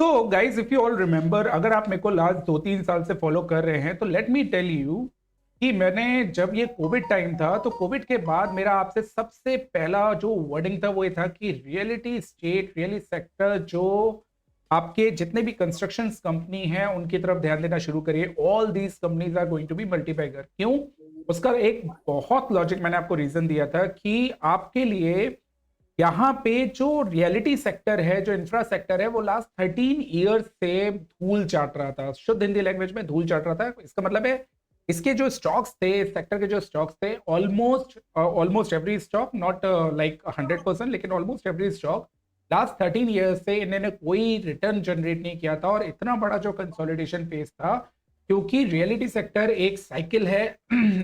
तो guys if you all remember, अगर आप मेरे को लास्ट 2-3 साल से फॉलो कर रहे हैं तो लेट मी टेल यू कि मैंने जब ये कोविड टाइम था तो कोविड के बाद मेरा आपसे सबसे पहला जो वर्डिंग था वो ये था कि रियलिटी स्टेट रियलिटी सेक्टर जो आपके जितने भी कंस्ट्रक्शन कंपनी हैं उनकी तरफ ध्यान देना शुरू करिए। All these companies are going to be multibagger. क्यों? उसका एक बहुत लॉजिक मैंने आपको रीजन दिया था कि आपके लिए यहाँ पे जो रियलिटी सेक्टर है, जो इंफ्रा सेक्टर है, वो लास्ट 13 ईयर्स से धूल चाट रहा था। शुद्ध हिंदी लैंग्वेज में धूल चाट रहा था। इसका मतलब है इसके जो स्टॉक्स थे, सेक्टर के जो स्टॉक्स थे, almost every stock, not like 100%, लेकिन almost every stock last 13 years से इन्होंने कोई रिटर्न जनरेट नहीं किया था। और इतना बड़ा जो कंसोलिडेशन फेज था, क्योंकि रियलिटी सेक्टर एक साइकिल है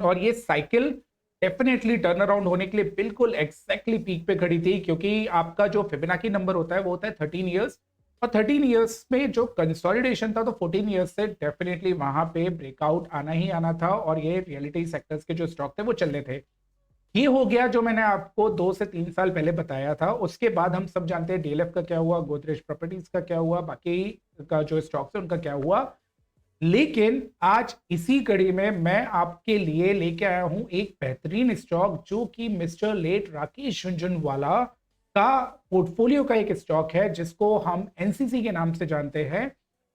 और ये साइकिल डेफिनेटली टर्न अराउंड होने के लिए बिल्कुल एग्जैक्टली पीक पे खड़ी थी। क्योंकि आपका जो फिबोनाची नंबर होता है वो होता है 13 ईयर्स, और 13 ईयर्स में जो कंसोलिडेशन था तो 14 ईयर्स से डेफिनेटली वहां पे ब्रेकआउट आना ही आना था। और ये रियलिटी सेक्टर्स के जो स्टॉक थे वो चल रहे थे। ये हो गया जो मैंने आपको 2 से 3 साल पहले बताया था। उसके बाद हम सब जानते हैं डीएलएफ का क्या हुआ, गोदरेज प्रॉपर्टीज का क्या हुआ, बाकी का जो स्टॉक्स है उनका क्या हुआ। लेकिन आज इसी कड़ी में मैं आपके लिए लेके आया हूं एक बेहतरीन स्टॉक जो कि मिस्टर लेट राकेश झुनझुनवाला का पोर्टफोलियो का एक स्टॉक है जिसको हम एनसीसी के नाम से जानते हैं।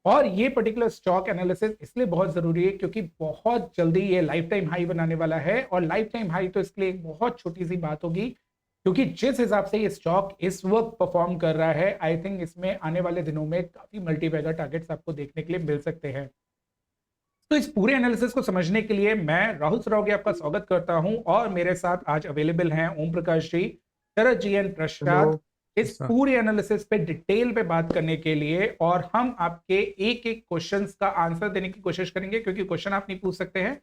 और ये पर्टिकुलर स्टॉक एनालिसिस इसलिए बहुत जरूरी है क्योंकि बहुत जल्दी ये लाइफ टाइम हाई बनाने वाला है। और लाइफ टाइम हाई तो इसके लिए एक बहुत छोटी सी बात होगी, क्योंकि जिस हिसाब से ये स्टॉक इस वक्त परफॉर्म कर रहा है, आई थिंक इसमें आने वाले दिनों में काफी मल्टीबैगर टारगेट्स आपको देखने के लिए मिल सकते हैं। तो इस पूरे एनालिसिस को समझने के लिए मैं राहुल सरावगी आपका स्वागत करता हूं, और मेरे साथ आज अवेलेबल हैं ओम प्रकाश जी, शरद जी एंड प्रसाद इस पूरे एनालिसिस पे डिटेल पे बात करने के लिए। और हम आपके एक एक क्वेश्चंस का आंसर देने की कोशिश करेंगे, क्योंकि क्वेश्चन आप नहीं पूछ सकते हैं।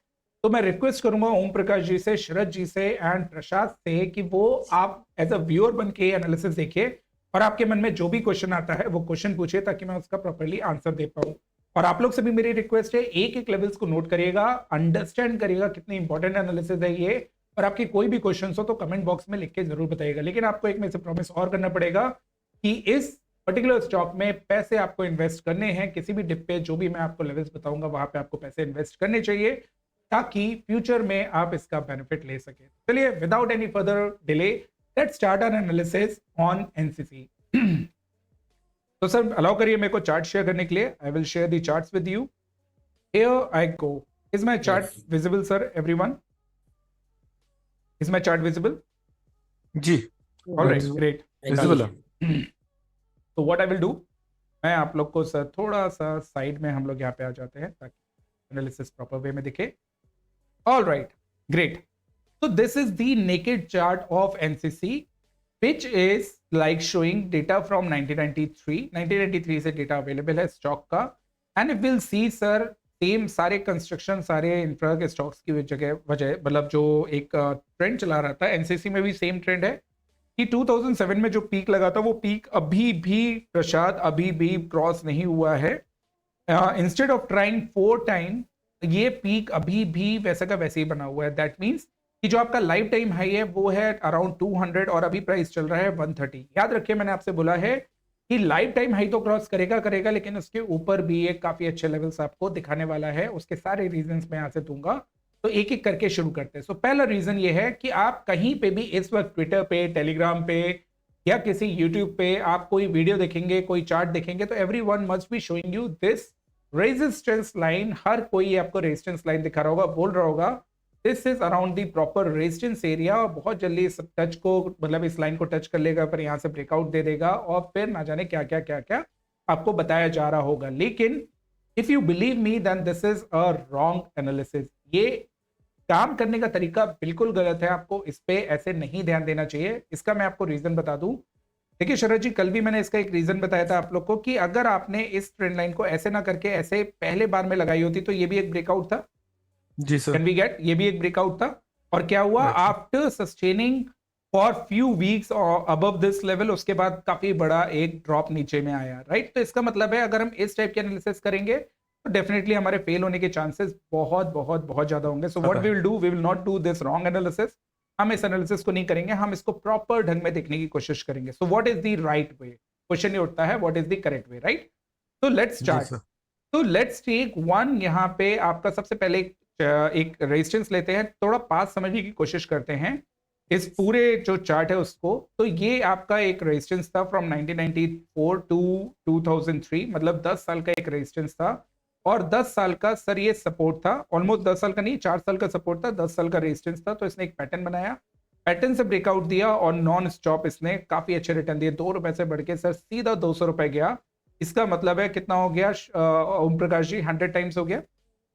तो मैं रिक्वेस्ट करूंगा ओम प्रकाश जी से, शरद जी से एंड प्रसाद से कि वो आप एज अ व्यूअर बन के एनालिसिस देखिए और आपके मन में जो भी क्वेश्चन आता है वो क्वेश्चन पूछिए ताकि मैं उसका प्रॉपर्ली आंसर दे पाऊं। और आप लोग से भी मेरी रिक्वेस्ट है, एक एक लेवल्स को नोट करिएगा, अंडरस्टैंड करिएगा कितनी इंपॉर्टेंट एनालिसिस है ये। और आपके कोई भी क्वेश्चन हो तो कमेंट बॉक्स में लिख के जरूर बताइएगा। लेकिन आपको एक में से प्रॉमिस और करना पड़ेगा कि इस पर्टिकुलर स्टॉक में पैसे आपको इन्वेस्ट करने हैं। किसी भी डिप पे जो भी मैं आपको लेवल्स बताऊंगा वहां पे आपको पैसे इन्वेस्ट करने चाहिए ताकि फ्यूचर में आप इसका बेनिफिट ले सके। चलिए without any further delay let's start our analysis on NCC. तो सर अलाउ करिए मेरे को चार्ट शेयर करने के लिए। I will share the charts with you. Here I go. Is my chart visible sir everyone? Is my chart visible? जी alright, great. Visible है। तो व्हाट आई विल डू, मैं आप लोग को सर थोड़ा सा साइड में हम लोग यहाँ पे आ जाते हैं ताकि एनालिसिस प्रॉपर वे में दिखे। Alright, great. So this is the naked chart of NCC, which is like showing data from 1993. 1993 से data available है stock का। And if we'll see sir, same सारे construction, सारे infra के stocks की वजह मतलब जो एक trend चला रहा था, NCC में भी same trend है कि 2007 में जो peak लगा था वो peak अभी भी प्रसाद अभी भी क्रॉस नहीं हुआ है। Instead of trying 4 times, ये peak अभी भी वैसा का वैसे ही बना हुआ है। That means कि जो आपका लाइफ टाइम हाई है वो है अराउंड 200 और अभी प्राइस चल रहा है 130। याद रखिए मैंने आपसे बोला है कि लाइफ टाइम हाई तो क्रॉस करेगा, लेकिन उसके ऊपर भी एक काफी अच्छे लेवल्स आपको दिखाने वाला है। उसके सारे रीजंस मैं यहाँ से दूंगा, तो एक एक करके शुरू करते हैं। सो पहला रीजन ये है कि आप कहीं पे भी इस वक्त ट्विटर पे, टेलीग्राम पे या किसी यूट्यूब पे आप कोई वीडियो देखेंगे, कोई चार्ट देखेंगे, तो everyone must be showing you this resistance line. हर कोई आपको रेजिस्टेंस लाइन दिखा रहा होगा, बोल रहा होगा this is around the proper resistance area. और बहुत जल्दी इस टच को मतलब इस लाइन को टच कर लेगा, पर यहाँ से ब्रेकआउट दे देगा और फिर ना जाने क्या क्या क्या क्या आपको बताया जा रहा होगा। लेकिन if you believe me then this is a wrong analysis. ये काम करने का तरीका बिल्कुल गलत है, आपको इस पे ऐसे नहीं ध्यान देना चाहिए। इसका मैं आपको रीजन बता दूं। देखिए शरद जी, कल भी मैंने इसका एक रीजन बताया था आप लोग को कि अगर आपने इस ट्रेंड लाइन को ऐसे ना करके ऐसे पहले बार में लगाई होती तो ये भी एक ब्रेकआउट था। जी सर। कैन वी गेट, ये भी एक ब्रेकआउट था। और क्या हुआ, after sustaining for few weeks above this level, उसके बाद काफी बड़ा एक ड्रॉप नीचे में आया, राइट। तो इसका मतलब है अगर हम इस टाइप के एनालिसिस करेंगे तो डेफिनेटली हमारे फेल होने के चांसेस बहुत बहुत बहुत ज्यादा होंगे। So what we will do, we will not do this wrong analysis. हम इस एनालिसिस को नहीं करेंगे, हम इसको प्रॉपर ढंग में देखने की कोशिश करेंगे। So what is the right way, question ये उठता है what is the correct way, right. तो लेट्स जी स्टार्ट। सर। तो लेट्स टेक वन, यहाँ पे आपका सबसे पहले एक रेजिस्टेंस लेते हैं, थोड़ा पास समझने की कोशिश करते हैं इस पूरे जो चार्ट है उसको। तो ये आपका एक रेजिस्टेंस था फ्रॉम 1994 टू 2003, मतलब 10 साल का एक रेजिस्टेंस था। और 10 साल का सर ये सपोर्ट था, ऑलमोस्ट 10 साल का नहीं, 4 साल का सपोर्ट था, 10 साल का रेजिस्टेंस था। तो इसने एक पैटर्न बनाया, पैटर्न से ब्रेकआउट दिया और नॉन स्टॉप इसने काफी अच्छे रिटर्न दिए। 2 रुपए से बढ़ के सर सीधा 200 रुपए गया। इसका मतलब है कितना हो गया ओम प्रकाश जी? 100 टाइम्स हो गया।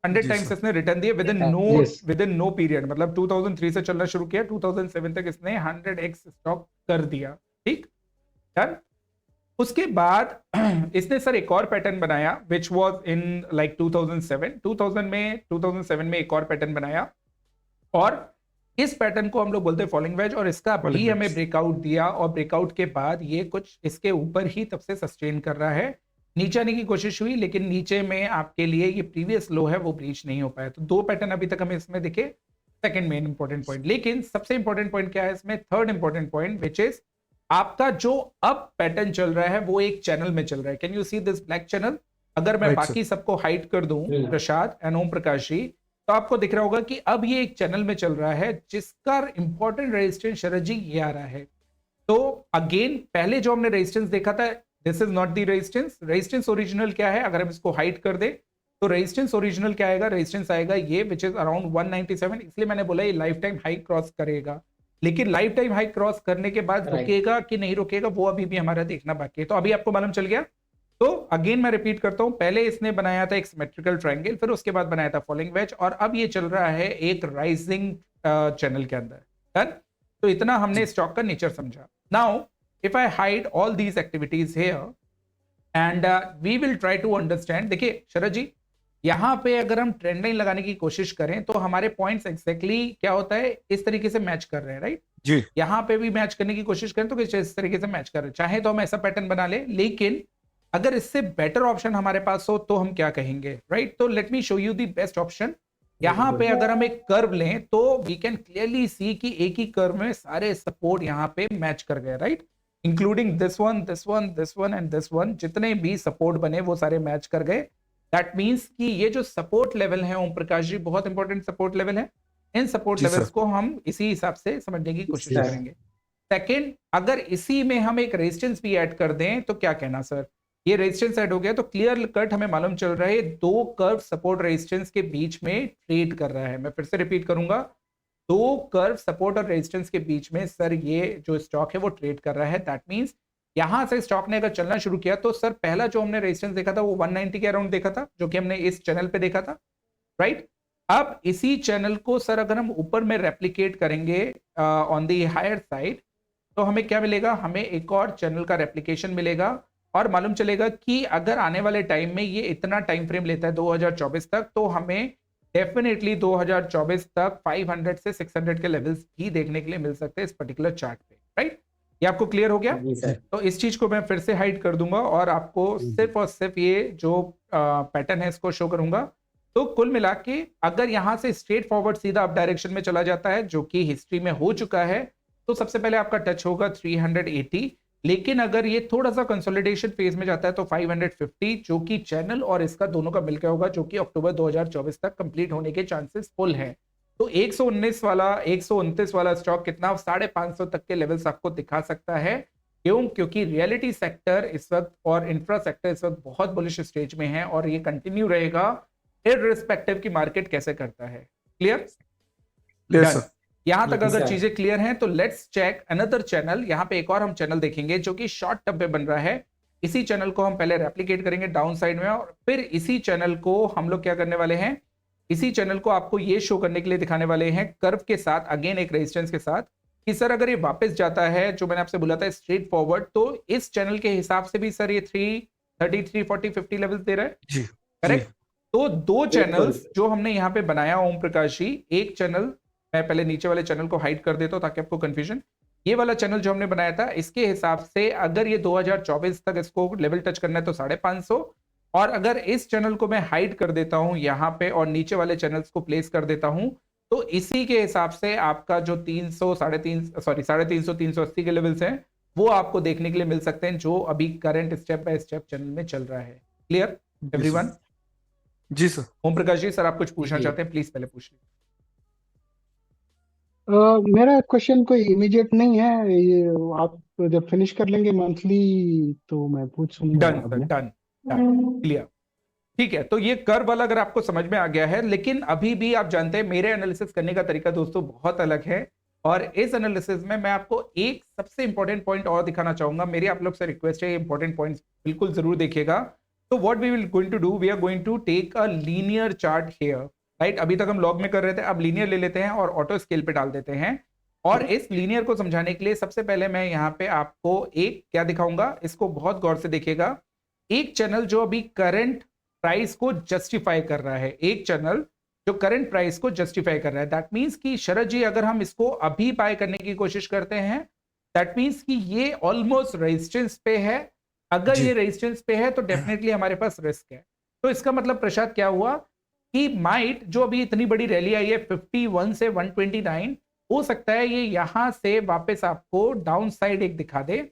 100 जी टाइम्स सर। इसने रिटर्न दिए Yes. Within no period. मतलब 2003 से चलना शुरू किया, 2007 तक इसने 100x स्टॉक कर दिया। ठीक, डन। उसके बाद इसने सर एक और पैटर्न बनाया विच वाज इन लाइक 2007 में एक और पैटर्न बनाया, और इस पैटर्न को हम लोग बोलते हैं फॉलिंग वेज। और इसका Falling भी हमें wedge। ब्रेकआउट दिया, और ब्रेकआउट के बाद ये कुछ इसके ऊपर ही तब से सस्टेन कर रहा है। नीचे आने की कोशिश हुई, लेकिन नीचे में आपके लिए ये प्रीवियस लो है वो ब्रीच नहीं हो पाया। तो 2 पैटर्न अभी तक हमें इसमें दिखे। सेकंड मेन इंपॉर्टेंट पॉइंट, लेकिन सबसे इंपॉर्टेंट पॉइंट क्या है इसमें? Third important point which is आपका जो अप पैटर्न चल रहा है वो एक चैनल में चल रहा है। Can you see this black channel? अगर मैं Right, बाकी सबको हाइड कर दूं, प्रसाद एंड ओम प्रकाश जी, तो आपको दिख रहा होगा कि अब ये एक चैनल में चल रहा है जिसका इंपॉर्टेंट रेजिस्टेंस शरद जी ये आ रहा है। तो अगेन पहले जो हमने रेजिस्टेंस देखा था, this is not the resistance. Resistance original क्या है? अगर हम इसको हाइड कर दे तो रेजिस्टेंस ओरिजिनल क्या आएगा? रेजिस्टेंस आएगा ये विच इज अराउंड 197। इसलिए मैंने बोला ये लाइफ टाइम हाई क्रॉस करेगा, लेकिन लाइफ टाइम हाई क्रॉस करने के बाद Right. रुकेगा कि नहीं रुकेगा वो अभी भी हमारा देखना बाकी है। तो अभी आपको मालूम चल गया। तो अगेन मैं रिपीट करता हूं, पहले इसने बनाया था एक सिमेट्रिकल ट्रायंगल, फिर उसके बाद बनाया था फॉलिंग वेज, और अब ये चल रहा है एक राइजिंग चैनल के अंदर। डन। तो इतना हमने स्टॉक का नेचर समझा। Now if I hide all these activities here and we will try to understand. देखिए शरद जी, यहाँ पे अगर हम ट्रेंड लाइन लगाने की कोशिश करें तो हमारे पॉइंट्स एग्जैक्टली क्या होता है, इस तरीके से मैच कर रहे हैं, राइट? जी। यहाँ पे भी मैच करने की कोशिश करें तो किस इस तरीके से मैच कर रहे हैं। चाहे तो हम ऐसा पैटर्न बना ले, लेकिन अगर इससे बेटर ऑप्शन हमारे पास हो तो हम क्या कहेंगे, राइट? तो let me show you the best option. यहाँ पे अगर हम एक कर्व लें तो वी कैन क्लियरली सी कि एक ही कर्व में सारे सपोर्ट यहाँ पे मैच कर गए, right? Including this one, this one, this one and this one, जितने भी सपोर्ट बने वो सारे मैच कर गए। दैट मीन्स कि ये जो सपोर्ट लेवल है ओम प्रकाश जी, बहुत इंपॉर्टेंट सपोर्ट लेवल है। इन सपोर्ट जी लेवल्स सर। को हम इसी हिसाब से समझने की कोशिश Yes. करेंगे। सेकंड, अगर इसी में हम एक रेजिस्टेंस भी ऐड कर दें तो क्या कहना सर? ये रेजिस्टेंस ऐड हो गया तो क्लियर कट हमें मालूम चल रहा है 2 कर्व सपोर्ट रेजिस्टेंस के बीच में ट्रेड कर रहा है। मैं फिर से रिपीट करूंगा, 2 कर्व सपोर्ट और रेजिस्टेंस के बीच में सर ये जो स्टॉक है वो ट्रेड कर रहा है। दैट मीन्स यहां से स्टॉक ने अगर चलना शुरू किया तो सर पहला जो हमने रेजिस्टेंस देखा था वो 190 के अराउंड देखा था, जो कि हमने इस चैनल पे देखा था, राइट? अब इसी चैनल को सर अगर हम ऊपर में रेप्लिकेट करेंगे ऑन द हायर साइड तो हमें क्या मिलेगा? हमें एक और चैनल का रेप्लिकेशन मिलेगा, और मालूम चलेगा कि अगर आने वाले टाइम में ये इतना टाइम फ्रेम लेता है 2024 तक, तो हमें डेफिनेटली 2024 तक 500 से 600 के लेवल्स भी देखने के लिए मिल सकते हैं इस पर्टिकुलर चार्ट पे, राइट? ये आपको क्लियर हो गया? जी सर। तो इस चीज को मैं फिर से हाइड कर दूंगा और आपको सिर्फ और सिर्फ ये जो पैटर्न है इसको शो करूंगा। तो कुल मिला के अगर यहां से स्ट्रेट फॉरवर्ड सीधा अप डायरेक्शन में चला जाता है, जो कि हिस्ट्री में हो चुका है, तो सबसे पहले आपका टच होगा 380। लेकिन अगर ये थोड़ा सा कंसोलिडेशन फेज में जाता है तो 550, जो कि चैनल और इसका दोनों का मिलकर होगा, जो कि अक्टूबर 2024 तक कंप्लीट होने के चांसेस फुल हैं। तो 129 वाला स्टॉक कितना 550 तक के लेवल्स आपको दिखा सकता है। क्यों? क्योंकि रियलिटी सेक्टर इस वक्त और इंफ्रा सेक्टर इस वक्त बहुत बुलिश स्टेज में है, और ये कंटिन्यू रहेगा इररिस्पेक्टिव की मार्केट कैसे करता है। क्लियर? Clear sir. यहां तक Yes, अगर sir. चीजें क्लियर हैं तो लेट्स चेक अनदर चैनल। यहां पे एक और हम चैनल देखेंगे जो कि शॉर्ट टर्म पे बन रहा है। इसी चैनल को हम पहले रेप्लिकेट करेंगे डाउन साइड में, और फिर इसी चैनल को हम लोग क्या करने वाले हैं, इसी चैनल को आपको ये शो करने के लिए दिखाने वाले हैं कर्व के साथ, अगेन एक रेजिस्टेंस के साथ, कि सर अगर ये वापस जाता है, जो मैंने आपसे बोला था स्ट्रेट फॉरवर्ड, तो इस चैनल के हिसाब से भी सर ये 330, 340, 50 लेवल्स दे रहा है, जी। करेक्ट? तो 2 चैनल्स बिल्कुल। जो हमने यहाँ पे बनाया ओम प्रकाश जी, एक चैनल मैं पहले नीचे वाले चैनल को हाइड कर देता हूं ताकि आपको कंफ्यूजन, ये वाला चैनल जो हमने बनाया था इसके हिसाब से अगर ये 2024 तक इसको लेवल टच करना है तो 550, और अगर इस चैनल को मैं हाइड कर देता हूं यहाँ पे और नीचे वाले चैनल्स को प्लेस कर देता हूं, तो इसी के हिसाब से आपका जो 300, 350, 380 के लेवल्स हैं वो आपको देखने के लिए मिल सकते हैं, जो अभी current step by step channel में चल रहा है। क्लियर जी एवरीवन? सर। जी सर। ओम प्रकाश जी, सर आप कुछ पूछना जी। चाहते हैं, प्लीज पहले पूछ लीजिए। मेरा क्वेश्चन कोई इमीडिएट नहीं है, ये आप जब फिनिश कर लेंगे मंथली तो मैं पूछूंगा डन सर, अगला। Done done, clear. ठीक है, तो ये कर्व वाला अगर आपको समझ में आ गया है, लेकिन अभी भी आप जानते हैं मेरे एनालिसिस करने का तरीका दोस्तों बहुत अलग है। और इस एनालिसिस में मैं आपको एक सबसे इंपॉर्टेंट पॉइंट और दिखाना चाहूंगा। मेरी आप लोग से रिक्वेस्ट है, ये इंपॉर्टेंट पॉइंट बिल्कुल जरूर देखिएगा। तो what we will going to do, we are going to take a linear chart here, right? अभी तक हम लॉग में कर रहे थे, अब लीनियर ले लेते हैं और ऑटो स्केल पे डाल देते हैं। और इस लीनियर को समझाने के लिए सबसे पहले मैं यहाँ पे आपको एक क्या दिखाऊंगा, इसको बहुत गौर से देखिएगा। एक चैनल जो अभी करंट प्राइस को जस्टिफाई कर रहा है, एक चैनल जो करंट प्राइस को जस्टिफाई कर रहा है, दैट मींस कि शरद जी अगर हम इसको अभी बाय करने की कोशिश करते हैं, दैट मींस कि ये ऑलमोस्ट रेजिस्टेंस पे है। अगर जी। ये रेजिस्टेंस पे है तो डेफिनेटली हमारे पास रिस्क है। तो इसका मतलब प्रसाद क्या हुआ कि माइट जो अभी इतनी बड़ी रैली आई है 51 से 129, हो सकता है ये यहां से वापस आपको डाउन साइड एक दिखा दे,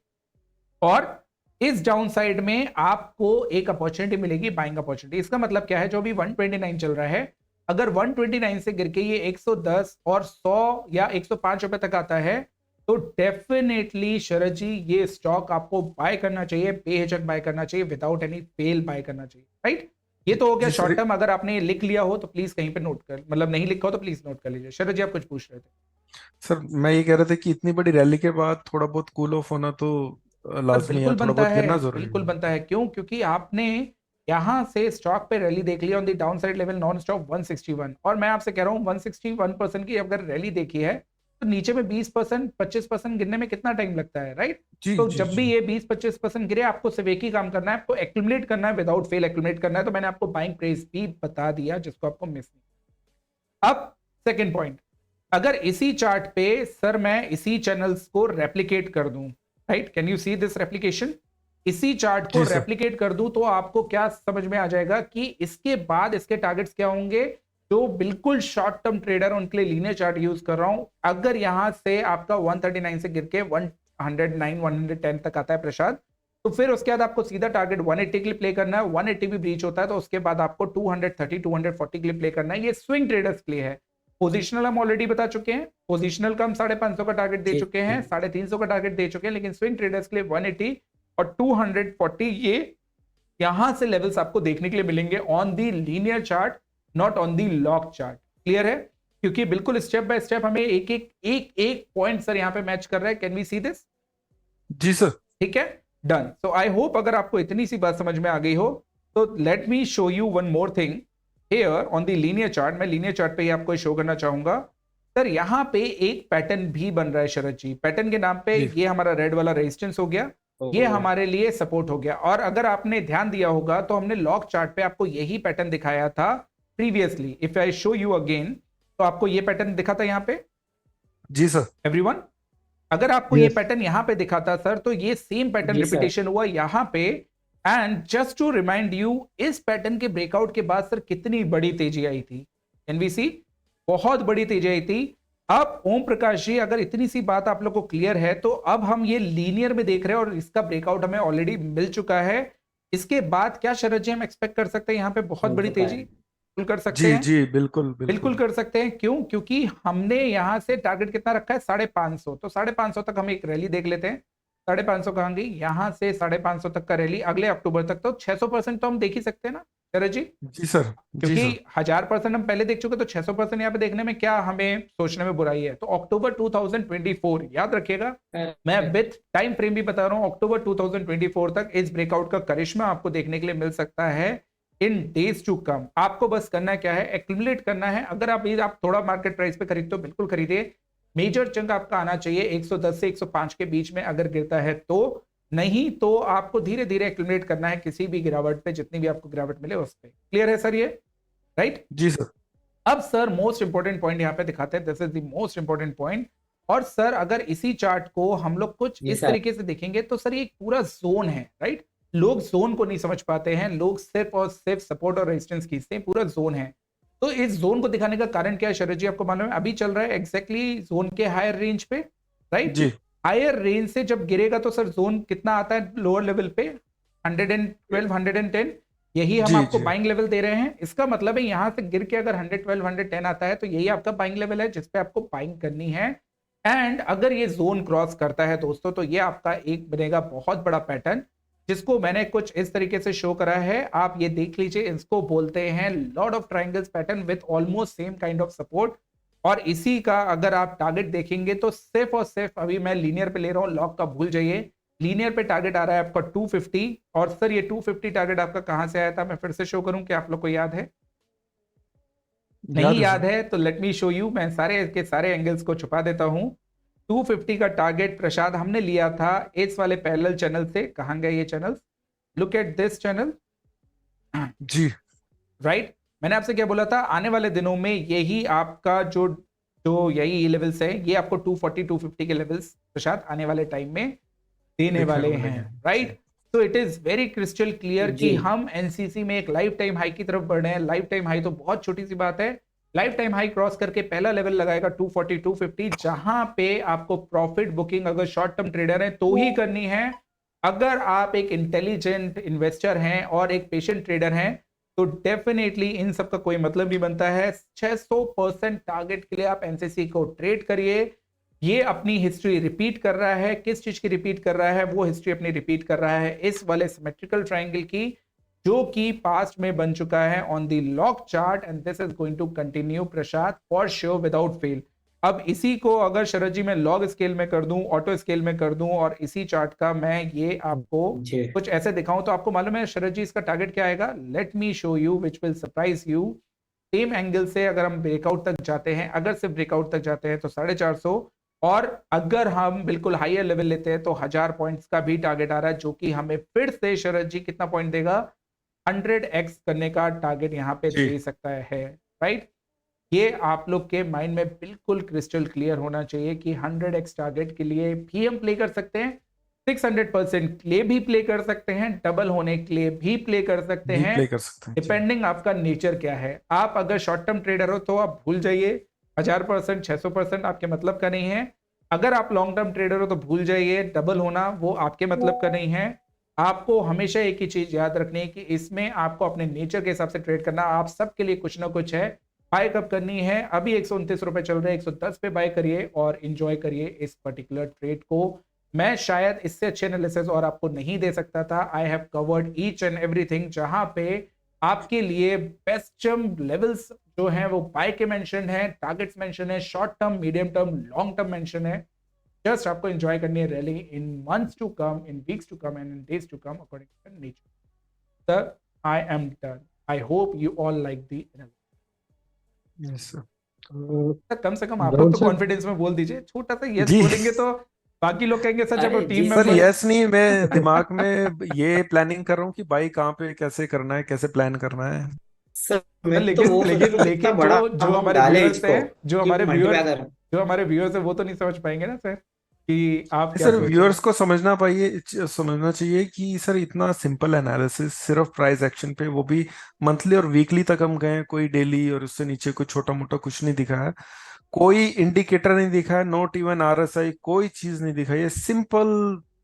और इस डाउन साइड में आपको एक अपॉर्चुनिटी मिलेगी, बाइंग अपॉर्चुनिटी। इसका मतलब क्या है, जो अभी 129 चल रहा है, अगर 129 से गिर के ये 110 और 100 या 105 रुपए तक आता है, तो डेफिनेटली शरद जी ये स्टॉक आपको बाय करना चाहिए, बेहिचक बाय करना चाहिए, विदाउट एनी फेल बाय करना चाहिए, राइट? ये तो हो गया जी सर। Short term. अगर आपने लिख लिया हो तो प्लीज कहीं पे नोट कर, मतलब नहीं लिखा हो तो प्लीज नोट कर लीजिए। शरद जी आप कुछ पूछ रहे थे? सर मैं ये कह रहा था कि इतनी बड़ी रैली के बाद थोड़ा बहुत कूल ऑफ होना तो सर लाजमी है, बिल्कुल थोड़ा बनता बहुत है, गिरना जरूरी बिल्कुल है। बनता है। क्यों? क्योंकि आपने यहां से स्टॉक पे रैली देख लिया on the down side level non stop 161, और मैं आपसे कह रहा हूं 161% की अगर रैली देखी है, तो नीचे में 20% 25% गिरने में कितना टाइम लगता है, राइट? जी तो जी जब भी जी। ये 20-25% गिरे, आपको सिर्फ एक ही काम करना है, आपको एक्यूमुलेट करना है, विदाउट फेल एक्यूमुलेट करना है। तो मैंने आपको बाइंग प्रेस भी बता दिया, जिसको आपको मिस नहीं। अब सेकेंड पॉइंट, अगर इसी चार्ट पे सर मैं इसी चैनल्स को रेप्लिकेट कर दूं, right? Can you see this replication? इसी चार्ट को जी सर। रेप्लिकेट कर दूं तो आपको क्या समझ में आ जाएगा कि इसके बाद इसके टारगेट्स क्या होंगे। जो बिल्कुल शॉर्ट टर्म ट्रेडर, उनके लिए लीनियर चार्ट यूज कर रहा हूं। अगर यहां से आपका 139 से गिर के 109 110 तक आता है प्रसाद, तो फिर उसके बाद आपको सीधा टारगेट 180 के लिए प्ले करना है। 180 भी ब्रीच होता है तो उसके बाद आपको 230 240 के लिए प्ले करना है। ये स्विंग ट्रेडर्स के लिए है। पोजिशनल हम ऑलरेडी बता चुके हैं, पोजिशनल का हम 550 का टारगेट दे चुके हैं, 350 का टारगेट दे चुके हैं, लेकिन स्विंग ट्रेडर्स के लिए 180 और 240 ये यहां से लेवल्स आपको देखने के लिए मिलेंगे on the linear chart, not on the lock chart. Clear है? क्योंकि बिल्कुल स्टेप बाय स्टेप हमें एक पॉइंट सर यहां पे मैच कर रहा है। Can we see this? जी सर। ठीक है, डन। सो आई होप अगर आपको इतनी सी बात समझ में आ गई हो, तो let me show you one more thing here on the linear chart. मैं लीनियर चार्ट पे ही आपको शो करना चाहूंगा। सर यहां पे एक पैटर्न भी बन रहा है शरद जी। पैटर्न के नाम पे ये हमारा रेड वाला रेजिस्टेंस हो गया, ये हमारे लिए सपोर्ट हो गया। और अगर आपने ध्यान दिया होगा तो हमने लॉक चार्ट पे आपको यही पैटर्न दिखाया था previously. If I show you again, तो आपको ये पैटर्न दिखा था यहाँ पे जी सर। एवरीवन। अगर आपको ये Yes. पैटर्न यहां पे दिखा था सर, तो ये सेम पैटर्न जी सर। रिपीटेशन हुआ यहां पे। And just to remind you, इस पैटर्न के ब्रेकआउट के बाद सर कितनी बड़ी तेजी आई थी, एनवीसी बहुत बड़ी तेजी आई थी। अब ओम प्रकाश जी अगर इतनी सी बात आप लोग को क्लियर है, तो अब हम ये लीनियर में देख रहे हैं और इसका ब्रेकआउट हमें ऑलरेडी मिल चुका है। इसके बाद क्या शरद जी हम एक्सपेक्ट कर सकते हैं यहाँ पे बहुत बड़ी तेजी? बिल्कुल कर सकते जी हैं, जी बिल्कुल बिल्कुल बिल्कुल। कर सकते हैं। क्यों? क्योंकि हमने यहां से टारगेट कितना रखा है, 550। तो 550 तक हम एक रैली देख लेते हैं। 550 कहां गई? यहां से 550 तक का रैली अगले अक्टूबर तक, तो 600% तो हम देख ही सकते हैं ना शरद जी? जी सर। जी क्योंकि सर। 1000% हम पहले देख चुके, तो 600% यहाँ पे देखने में क्या हमें सोचने में बुराई है। तो अक्टूबर 2024 याद रखिएगा, मैं विथ टाइम फ्रेम भी बता रहा हूं, अक्टूबर 2024 तक इस ब्रेकआउट का करिश्मा आपको देखने के लिए मिल सकता है इन डेज टू कम। आपको बस करना क्या है, एक्यूमुलेट करना है। अगर आप थोड़ा मार्केट प्राइस पे खरीदते हो, बिल्कुल खरीदिए। मेजर चंक आपका आना चाहिए 110 से 105 के बीच में अगर गिरता है तो, नहीं तो आपको धीरे धीरे एक्यूमुलेट करना है किसी भी गिरावट पे, जितनी भी आपको गिरावट मिले उस पे। क्लियर है सर ये? राइट? जी सर। अब सर मोस्ट इंपॉर्टेंट पॉइंट यहाँ पे दिखाते हैं, this is the most important point. और सर अगर इसी चार्ट को हम लोग कुछ इस तरीके से देखेंगे, तो सर ये एक पूरा जोन है, राइट? लोग जोन को नहीं समझ पाते हैं, लोग सिर्फ और सिर्फ सपोर्ट और रेजिस्टेंस खींचते हैं, पूरा जोन है। तो इस जोन को दिखाने का कारण क्या है शरद जी? आपको मालूम है अभी चल रहा है एग्जैक्टली जोन के हायर रेंज पे, राइट? जी। हायर रेंज से जब गिरेगा तो सर जोन कितना आता है लोअर लेवल पे? 112 110। यही हम जी आपको जी। बाइंग लेवल दे रहे हैं। इसका मतलब है यहां से गिर के अगर 112 110 आता है तो यही आपका बाइंग लेवल है जिसपे आपको बाइंग करनी है। एंड अगर ये जोन क्रॉस करता है दोस्तों तो ये आपका एक बनेगा बहुत बड़ा पैटर्न, जिसको मैंने कुछ इस तरीके से शो करा है। आप ये देख लीजिए, इसको बोलते हैं Lord of triangles pattern with almost same kind of support. और इसी का अगर आप टारगेट देखेंगे तो सिर्फ और सिर्फ अभी मैं लीनियर पे ले रहा हूं, लॉग का भूल जाइए। लीनियर पे टारगेट आ रहा है आपका 250। और सर ये 250 टारगेट आपका कहां से आया था, मैं फिर से शो करूं कि आप लोग को याद है? नहीं याद है याद सर। है तो लेट मी शो यू। मैं सारे के सारे एंगल्स को छुपा देता हूं। 250 का टारगेट प्रसाद हमने लिया था इस वाले पैरेलल चैनल से। कहां गए ये channel? Look at this channel, जी राइट। मैंने आपसे क्या बोला था, आने वाले दिनों में यही आपका जो जो यही लेवल्स है, ये आपको 240 250 के लेवल्स प्रसाद आने वाले टाइम में देने देखने वाले को हैं, मिलेंगे। राइट। जी तो it is very crystal clear जी कि हम एनसीसी में एक लाइफ टाइम हाई की तरफ बढ़ रहे हैं। लाइफ टाइम हाई तो बहुत छोटी सी बात है। लाइफ टाइम हाई क्रॉस करके पहला लेवल लगाएगा 240 250, जहां पे आपको प्रॉफिट बुकिंग अगर शॉर्ट टर्म ट्रेडर है तो ही करनी है। अगर आप एक इंटेलिजेंट इन्वेस्टर हैं और एक पेशेंट ट्रेडर हैं तो डेफिनेटली इन सब का कोई मतलब नहीं बनता है। 600% टारगेट के लिए आप एनसीसी को ट्रेड करिए। ये अपनी हिस्ट्री रिपीट कर रहा है। किस चीज की रिपीट कर रहा है? वो हिस्ट्री अपनी रिपीट कर रहा है इस वाले सिमेट्रिकल ट्रायंगल की, जो कि पास्ट में बन चुका है on the log chart. And this is going to continue Prasad for sure without fail. अब इसी को अगर शरद जी मैं लॉग स्केल में कर दूं, ऑटो स्केल में कर दूं, और इसी चार्ट का मैं ये आपको जी कुछ ऐसे दिखाऊं तो आपको मालूम है शरद जी इसका टारगेट क्या आएगा? Let me show you which will surprise you. Same angle से अगर हम ब्रेकआउट तक जाते हैं, अगर सिर्फ ब्रेकआउट तक जाते हैं तो 450, और अगर हम बिल्कुल हायर लेवल लेते हैं तो 1000 पॉइंट्स का भी टारगेट आ रहा है, जो कि हमें फिर से शरद जी कितना पॉइंट देगा? 100x करने का टारगेट यहाँ पे जी। दे सकता है, राइट। ये आप लोग के माइंड में बिल्कुल क्रिस्टल क्लियर होना चाहिए कि 100x टारगेट के लिए भी हम प्ले कर सकते हैं, 600% के लिए भी प्ले कर सकते हैं, डबल होने के लिए भी प्ले कर सकते भी हैं। प्ले कर सकते हैं। जी डिपेंडिंग आपका नेचर क्या है। आप अगर शॉर्ट टर्म ट्रेडर हो तो आप भूल जाइए, 1000% 600% आपके मतलब का नहीं है। अगर आप लॉन्ग टर्म ट्रेडर हो तो भूल जाइए, डबल होना वो आपके मतलब का नहीं है। आपको हमेशा एक ही चीज याद रखनी है कि इसमें आपको अपने नेचर के हिसाब से ट्रेड करना। आप सबके लिए कुछ ना कुछ है। बाय कब करनी है? अभी 129 रुपए चल रहे हैं, 110 पे बाय करिए और इंजॉय करिए इस पर्टिकुलर ट्रेड को। मैं शायद इससे अच्छे एनालिसिस और आपको नहीं दे सकता था। I have covered each and everything, जहां पे आपके लिए बेस्ट लेवल्स जो हैं वो बाय के मेंशन है, टारगेट्स मेंशन है, short term, medium term, long term mention है। जस्ट आपको एंजॉय करनी है rally in months to come, in weeks to come and in days to come according to nature. Sir I am done. I hope you all like the analysis. Yes sir. कम से कम आप लोग राहुल तो sir, confidence में बोल दीजिए। छोटा सा यस जी बोलेंगे तो बाकी लोग कहेंगे सर जब अरे टीम जी सर मेंबर। यस नहीं, मैं दिमाग में ये प्लानिंग कर रहा हूँ कि भाई कहाँ पे कैसे करना है, कैसे प्लान करना है। सर मैं तो लेकिन वो सोच लेकिन रहा हूँ कितना लेकिन बड़ा जो अमाउंट हमारे डाले व्यूअर्स इसको हैं, जो कि हमारे व्यूअर्स मल्टीप्लाई कर। जो हमारे व्यूअर्स हैं वो तो नहीं समझ पाएंगे ना सर कि आप नहीं क्या सर, सोच रहे व्यूअर्स हैं। को समझना चाहिए कि सर इतना सिंपल एनालिसिस सिर्फ प्राइस एक्शन पे, वो भी मंथली और वीकली तक हम गए, कोई डेली और उससे नीचे कोई छोटा मोटा कुछ नहीं दिखा है, कोई इंडिकेटर नहीं दिखा है, नॉट इवन आरएसआई, कोई चीज नहीं दिखाई है। सिंपल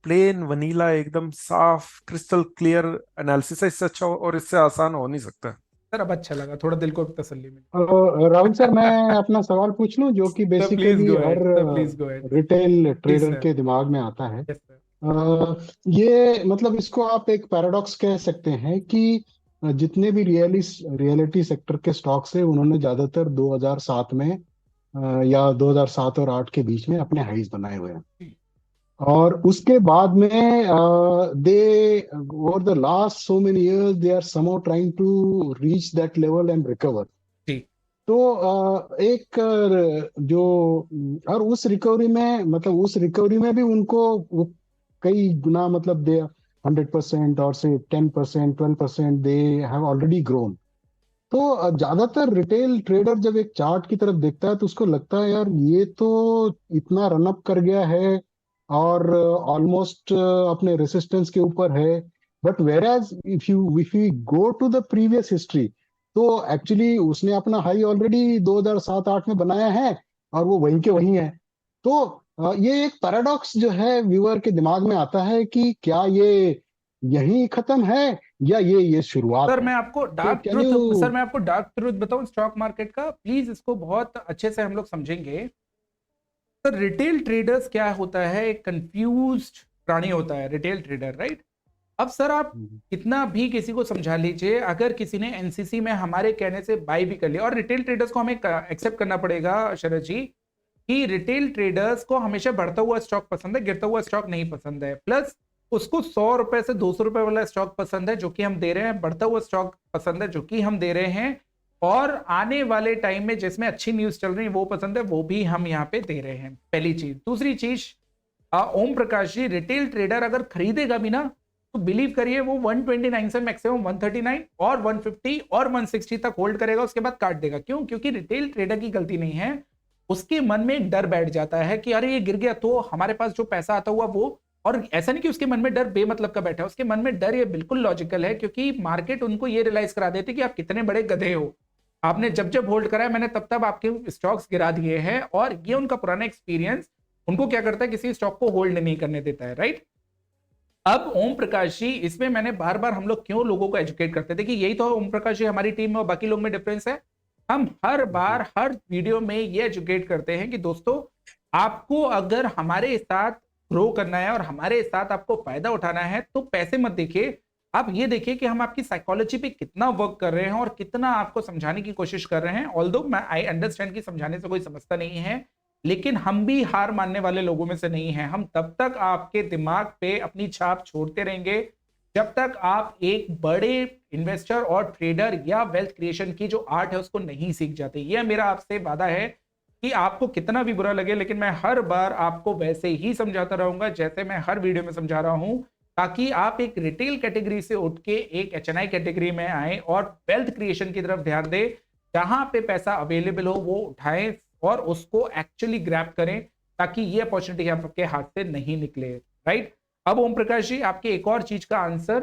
प्लेन वनीला एकदम साफ क्रिस्टल क्लियर एनालिसिस है। इससे अच्छा और इससे आसान हो नहीं सकता। सर अब अच्छा लगा, थोड़ा दिल को तसल्ली मिली। राहुल सर, मैं अपना सवाल पूछ लूं जो कि sir please basically go her ahead, sir please go ahead. Retail please trader sir. के दिमाग में आता है। Yes sir. ये मतलब इसको आप एक पैराडॉक्स कह सकते हैं कि जितने भी रियलिटी सेक्टर के स्टॉक्स है उन्होंने ज्यादातर 2007 में या 2007 और 8 के बीच में अपने हाईज बनाए हुए हैं। और उसके बाद में they over the last so many years they are somehow trying to reach that level and recover. जी तो एक जो और उस रिकवरी में मतलब उस रिकवरी में भी उनको वो कई गुना मतलब दे 100% और से 10% 12% दे हैव ऑलरेडी ग्रोन। तो ज्यादातर रिटेल ट्रेडर जब एक चार्ट की तरफ देखता है तो उसको लगता है यार ये तो इतना रन अप कर गया है और ऑलमोस्ट अपने रेसिस्टेंस के ऊपर है। But whereas if you go to the previous history तो एक्चुअली उसने अपना हाई ऑलरेडी 2007-8 में बनाया है और वो वहीं के वहीं है। तो ये एक पैराडॉक्स जो है व्यूअर के दिमाग में आता है कि क्या ये यही खत्म है या ये शुरुआत सर है? मैं आपको dark can truth you? Sir मैं आपको डार्क ट्रुथ बताऊं स्टॉक मार्केट का, प्लीज इसको बहुत अच्छे से हम लोग समझेंगे। सर रिटेल ट्रेडर्स क्या होता है, एक कंफ्यूज्ड प्राणी होता है रिटेल ट्रेडर, राइट। अब सर आप कितना भी किसी को समझा लीजिए, अगर किसी ने एनसीसी में हमारे कहने से बाय भी कर लिया, और रिटेल ट्रेडर्स को हमें एक्सेप्ट करना पड़ेगा शरद जी कि रिटेल ट्रेडर्स को हमेशा बढ़ता हुआ स्टॉक पसंद है, गिरता हुआ स्टॉक नहीं पसंद है। प्लस उसको 100 रुपए से 200 रुपए वाला स्टॉक पसंद है जो कि हम दे रहे हैं, बढ़ता हुआ स्टॉक पसंद है जो कि हम दे रहे हैं, और आने वाले टाइम में जिसमें अच्छी न्यूज चल रही है वो पसंद है, वो भी हम यहाँ पे दे रहे हैं। पहली चीज। दूसरी चीज, ओम प्रकाश जी, रिटेल ट्रेडर अगर खरीदेगा भी ना तो बिलीव करिए वो 129 से मैक्सिमम 139 और 150 और 160 तक होल्ड करेगा, उसके बाद काट देगा। क्यों? क्योंकि रिटेल ट्रेडर की गलती नहीं है, उसके मन में एक डर बैठ जाता है कि अरे ये गिर गया तो हमारे पास जो पैसा आता हुआ वो, और ऐसा नहीं कि उसके मन में डर बेमतलब का बैठा है, उसके मन में डर ये बिल्कुल लॉजिकल है, क्योंकि मार्केट उनको ये रियलाइज करा देती कि आप कितने बड़े गधे हो। आपने जब जब होल्ड करा है मैंने तब तब आपके स्टॉक्स गिरा दिए हैं, और ये उनका पुराना एक्सपीरियंस उनको क्या करता है, किसी स्टॉक को होल्ड नहीं करने देता है, राइट। अब ओम प्रकाश जी, इसमें मैंने बार बार हम लोग क्यों लोगों को एजुकेट करते थे कि यही तो ओम प्रकाश जी हमारी टीम में और बाकी लोग में डिफरेंस है। हम हर बार हर वीडियो में ये एजुकेट करते हैं कि दोस्तों आपको अगर हमारे साथ ग्रो करना है और हमारे साथ आपको फायदा उठाना है तो पैसे मत देखिए, आप ये देखिए कि हम आपकी साइकोलॉजी पे कितना वर्क कर रहे हैं और कितना आपको समझाने की कोशिश कर रहे हैं। ऑल्दो मैं आई अंडरस्टैंड कि समझाने से कोई समझता नहीं है, लेकिन हम भी हार मानने वाले लोगों में से नहीं हैं। हम तब तक आपके दिमाग पे अपनी छाप छोड़ते रहेंगे जब तक आप एक बड़े इन्वेस्टर और ट्रेडर या वेल्थ क्रिएशन की जो आर्ट है उसको नहीं सीख जाते। यह मेरा आपसे वादा है कि आपको कितना भी बुरा लगे, लेकिन मैं हर बार आपको वैसे ही समझाता रहूंगा जैसे मैं हर वीडियो में समझा रहा हूं, ताकि आप एक रिटेल कैटेगरी से उठ के एक एचएनआई कैटेगरी में आए और वेल्थ क्रिएशन की तरफ ध्यान दें। जहां पे पैसा अवेलेबल हो वो उठाएं और उसको एक्चुअली ग्रैब करें, ताकि ये अपॉर्चुनिटी आपके हाथ से नहीं निकले, राइट। अब ओम प्रकाश जी, आपके एक और चीज का आंसर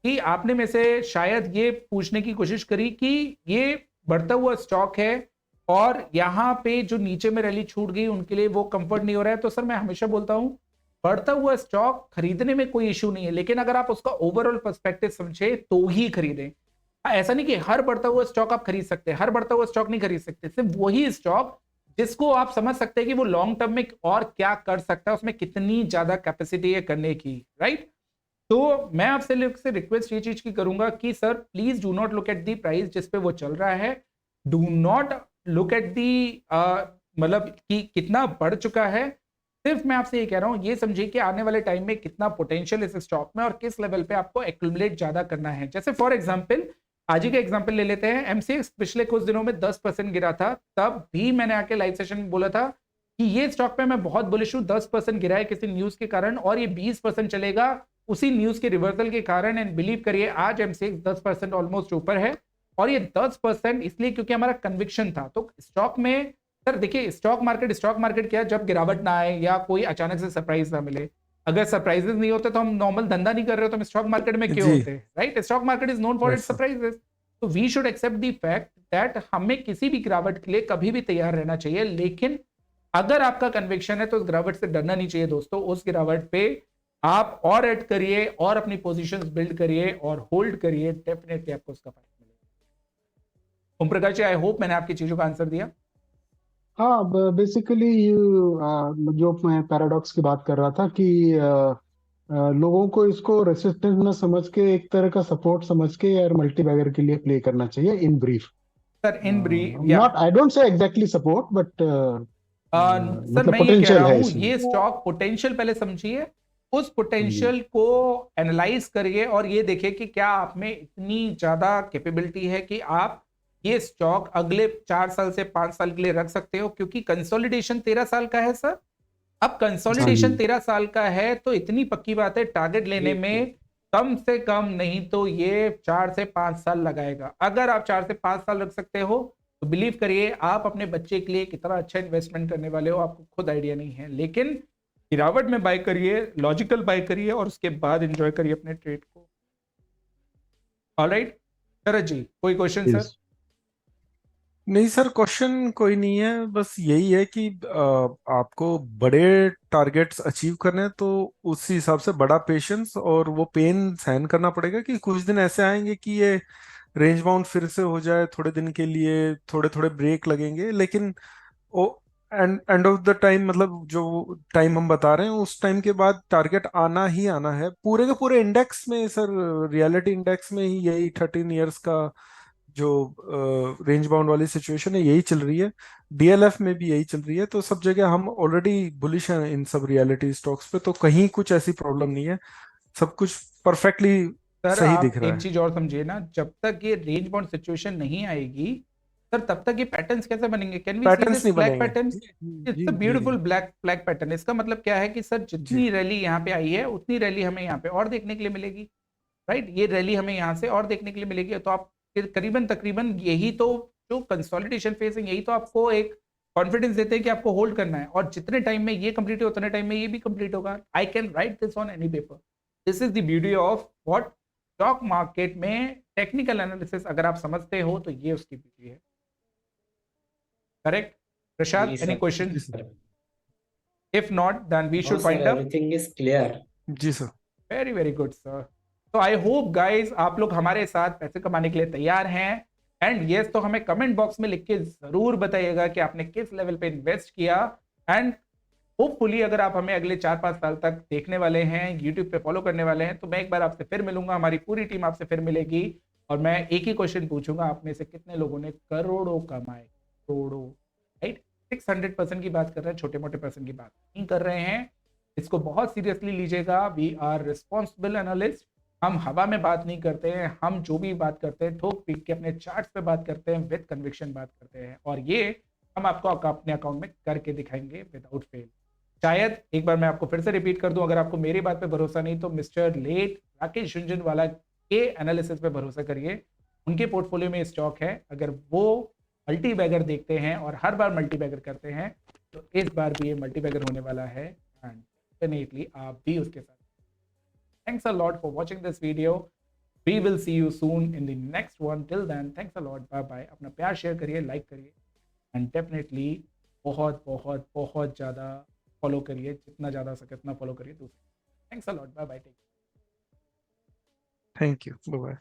कि आपने में से शायद ये पूछने की कोशिश करी कि ये बढ़ता हुआ स्टॉक है और यहाँ पे जो नीचे में रैली छूट गई उनके लिए वो कंफर्ट नहीं हो रहा है। तो सर मैं हमेशा बोलता हूं बढ़ता हुआ स्टॉक खरीदने में कोई इश्यू नहीं है, लेकिन अगर आप उसका ओवरऑल पर्सपेक्टिव समझे तो ही खरीदें। ऐसा नहीं कि हर बढ़ता हुआ स्टॉक आप खरीद सकते हैं, हर बढ़ता हुआ स्टॉक नहीं खरीद सकते, सिर्फ वही स्टॉक जिसको आप समझ सकते हैं कि वो लॉन्ग टर्म में और क्या कर सकता है, उसमें कितनी ज्यादा कैपेसिटी है करने की, राइट। तो मैं आपसे रिक्वेस्ट ये चीज की करूंगा कि sir please do not look at the price जिस पे वो चल रहा है, do not look at the मतलब कि कितना बढ़ चुका है। सिर्फ मैं आपसे ये कह रहा हूं, ये समझिए कि आने वाले टाइम में कितना पोटेंशियल इस स्टॉक में और किस लेवल पे आपको एक्यूमुलेट ज्यादा करना है। जैसे फॉर एग्जांपल आज ही का एग्जांपल ले लेते हैं, एमसीएक्स पिछले कुछ दिनों में 10% गिरा था, तब भी मैंने आके लाइव सेशन में बोला था कि ये स्टॉक पे मैं बहुत बुलिश हूं। 10% गिरा है किसी न्यूज के कारण और ये 20% चलेगा उसी न्यूज के रिवर्सल के कारण, एंड बिलीव करिए आज एमसीएक्स 10% ऑलमोस्ट ऊपर है, और ये 10% इसलिए क्योंकि हमारा कन्विक्शन था। तो स्टॉक में सर देखिए, स्टॉक मार्केट क्या है, जब गिरावट ना आए या कोई अचानक से सरप्राइज ना मिले। अगर सरप्राइजेस नहीं होते तो हम नॉर्मल धंधा नहीं कर रहे हो तो हम स्टॉक मार्केट में क्यों जी होते, right. Stock market is known for its yes sir surprises. So we should accept the fact that हमें किसी भी गिरावट के लिए कभी भी तैयार रहना चाहिए, लेकिन अगर आपका कन्विक्शन है तो उस गिरावट से डरना नहीं चाहिए दोस्तों। उस गिरावट पे आप और ऐड करिए और अपनी पोजीशंस बिल्ड करिए और होल्ड करिए, डेफिनेटली आपको उसका फायदा मिलेगा। ओम प्रकाश जी, आई होप मैंने आपकी चीजों का आंसर दिया। हाँ, बेसिकली जो मैं पैराडॉक्स की बात कर रहा था कि लोगों को इसको रेसिस्टेंस न समझ के एक तरह का सपोर्ट समझ के यार मल्टीबैगर के लिए प्ले करना चाहिए in brief. Sir in brief या not, I don't say exactly support, but sir मतलब मैं ये कह पोटेंशियल रहा है हूं इसमें। ये स्टॉक पोटेंशियल पहले समझिए, उस जी। पोटेंशियल को एनालाइज करिए और ये देखिए कि क्या आप में इतनी ज्यादा कैपेबिलिटी है कि आप ये स्टॉक अगले 4 साल से 5 साल के लिए रख सकते हो, क्योंकि कंसोलिडेशन 13 साल का है सर। अब हाँ जी। कंसोलिडेशन 13 साल का है तो इतनी पक्की बात है टारगेट लेने में कम से कम नहीं तो ये 4 से 5 साल लगाएगा। अगर आप 4 से 5 साल रख सकते हो तो बिलीव करिए आप अपने बच्चे के लिए कितना अच्छा इन्वेस्टमेंट करने वाले हो, आपको खुद आइडिया नहीं है। लेकिन गिरावट में बाय करिए, लॉजिकल बाय करिए और उसके बाद एंजॉय करिए अपने ट्रेड को। ऑलराइट, शरद जी कोई क्वेश्चन सर? यस। नहीं सर, क्वेश्चन कोई नहीं है, बस यही है कि आपको बड़े टारगेट्स अचीव करने हैं तो उस हिसाब से बड़ा पेशेंस और वो पेन सहन करना पड़ेगा कि कुछ दिन ऐसे आएंगे कि ये रेंज बाउंड फिर से हो जाए, थोड़े दिन के लिए थोड़े थोड़े ब्रेक लगेंगे, लेकिन ओ एंड ऑफ द टाइम, मतलब जो टाइम हम बता रहे हैं उस टाइम के बाद टारगेट आना ही आना है। पूरे के पूरे इंडेक्स में सर, रियलिटी इंडेक्स में ही यही 13 इयर्स का जो रेंज बाउंड वाली सिचुएशन है यही चल रही है। डीएलएफ में भी यही चल रही है, तो सब जगह हम ऑलरेडी बुलिश हैं इन सब रियलिटी स्टॉक्स पे, तो कहीं कुछ ऐसी प्रॉब्लम नहीं है, सब कुछ परफेक्टली सर सही दिख आप रहा एक है। चीज और समझिए ना, जब तक ये रेंज बाउंड सिचुएशन नहीं आएगी सर, तब तक ये पैटर्न्स कैसे बनेंगे? Can we see patterns this नहीं फ्लैग बनेंगे। पैटर्न? जी इट्स जी अ जी ब्यूटीफुल जी ब्लैक फ्लैग पैटर्न। इसका मतलब क्या है कि सर जी जितनी रैली यहाँ पे आई है उतनी रैली हमें यहाँ पे और देखने के लिए मिलेगी, राइट? ये रैली हमें यहाँ से और देखने के लिए मिलेगी, तो आप करीबन तकरीबन यही तो जो कंसोलिडेशन फेज है, यही तो आपको एक कॉन्फिडेंस देते हैं कि आपको होल्ड करना है, और जितने टाइम में ये कंप्लीट हो उतने टाइम में ये भी कंप्लीट होगा। I can write this on any paper. This is the beauty of what stock market में टेक्निकल एनालिसिस अगर आप समझते हो तो ये उसकी ब्यूटी है। करेक्ट जी प्रशांत, एनी सर। क्वेश्चन? जी sir. If not then we no should sir, wind up. Everything is clear. जी sir. Very very good sir. तो आई होप गाइस आप लोग हमारे साथ पैसे कमाने के लिए तैयार हैं। एंड यस, तो हमें कमेंट बॉक्स में लिख के जरूर बताइएगा कि आपने किस लेवल पे इन्वेस्ट किया। एंड होपफुली अगर आप हमें अगले 4-5 साल तक देखने वाले हैं, यूट्यूब पे फॉलो करने वाले हैं, तो मैं एक बार आपसे फिर मिलूंगा, हमारी पूरी टीम आपसे फिर मिलेगी, और मैं एक ही क्वेश्चन पूछूंगा, आप में से कितने लोगों ने करोड़ों कमाए? करोड़ों, राइट? 600% की बात कर रहे हैं, छोटे मोटे पर्सन की बात नहीं कर रहे हैं। इसको बहुत सीरियसली लीजिएगा। We are responsible analyst. हम हवा में बात नहीं करते हैं, हम जो भी बात करते हैं ठोक पीट के अपने चार्ट्स पे बात करते हैं, विद कन्विक्शन बात करते हैं, और ये हम आपको अपने अकाउंट में करके दिखाएंगे विदाउट फेल। शायद एक बार मैं आपको फिर से रिपीट कर दूं, अगर आपको मेरी बात पे भरोसा नहीं तो मिस्टर लेट राकेश झुंझुनवाला के एनालिसिस पे भरोसा करिए। उनके पोर्टफोलियो में स्टॉक है, अगर वो मल्टी बैगर देखते हैं और हर बार मल्टी बैगर करते हैं तो इस बार भी ये मल्टी बैगर होने वाला है, एंड डेफिनेटली आप भी उसके साथ। Thanks a lot for watching this video. We will see you soon in the next one. Till then thanks a lot, bye bye. अपना प्यार शेयर करिए, लाइक करिए, एंड डेफिनेटली बहुत बहुत बहुत ज़्यादा फॉलो करिए, जितना ज़्यादा हो सके उतना फॉलो करिए दूसरे। Thanks a lot, bye bye, take. Thank you, bye bye.